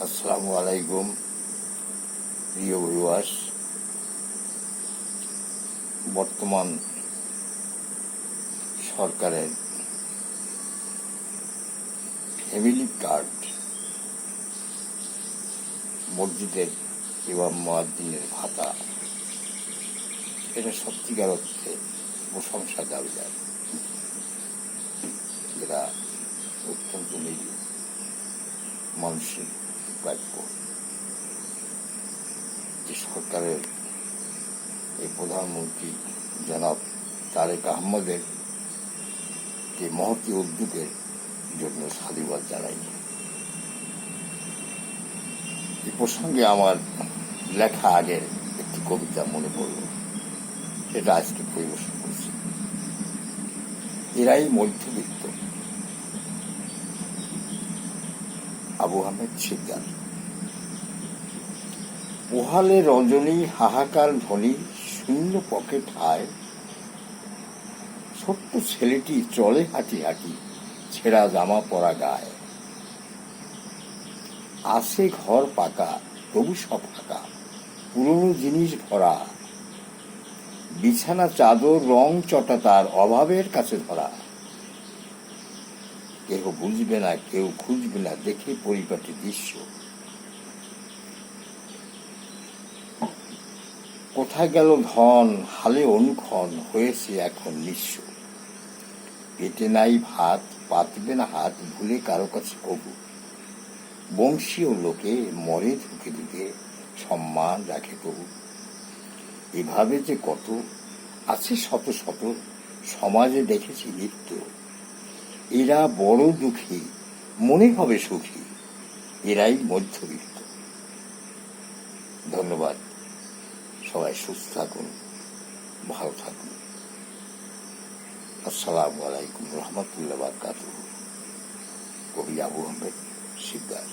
আসসালামু আলাইকুম প্রিয় ভিউয়ার্স। বর্তমান সরকারের ফ্যামিলি কার্ড মসজিদের ইমাম মুয়াজ্জিনের ভাতা, এটা সত্যিকার অর্থে প্রশংসা দাবিদার। এরা অত্যন্ত নিরীহ মানুষের প্রাপ্য। যে সরকারের এই প্রধানমন্ত্রী জনাব তারেক আহমদের যে মহতী উদ্যোগের জন্য সাধুবাদ জানাই। এই প্রসঙ্গে আমার লেখা আগের একটি কবিতা মনে পড়ল, সেটা আজকে পরিবেশন করছি। এরাই মধ্যবিত্ত। আবু আহমেদ শিকদার। পোহালে রজনী হাহাকার ধ্বনি, শূন্য পকেট হায়, ছোট্ট ছেলেটি চলে হাঁটি হাঁটি, ছেঁড়া জামা পরা গায়ে। আছে ঘর পাকা তবু সব ফাঁকা, পুরনো জিনিস ভরা, বিছানা চাদর রং চটা তার অভাবের কাছে ধরা। কেহ বুঝবে না, কেউ খুঁজবে না, দেখে পরিপাটি দৃশ্য। কোথায় গেল ধন, হালে অনুক্ষণ, হয়েছে এখন নিঃস্ব। পেটে নাই ভাত, পাতবে না হাত, ভুলে কারো কাছে কবু। বংশীয় লোকে মরে ধুকে ধুকে, সম্মান রাখে তবু। এভাবে যে কত আছে শত শত, সমাজে দেখেছি নিত্য। এরা বড় দুঃখী, মনে হবে সুখী, এরাই মধ্যবিত্ত। ধন্যবাদ। সবাই সুস্থ থাকুন, ভালো থাকুন। আসসালামু আলাইকুম রহমতুল্লাহ বারাকাতুহু। কবি আবু আহমেদ শিকদার।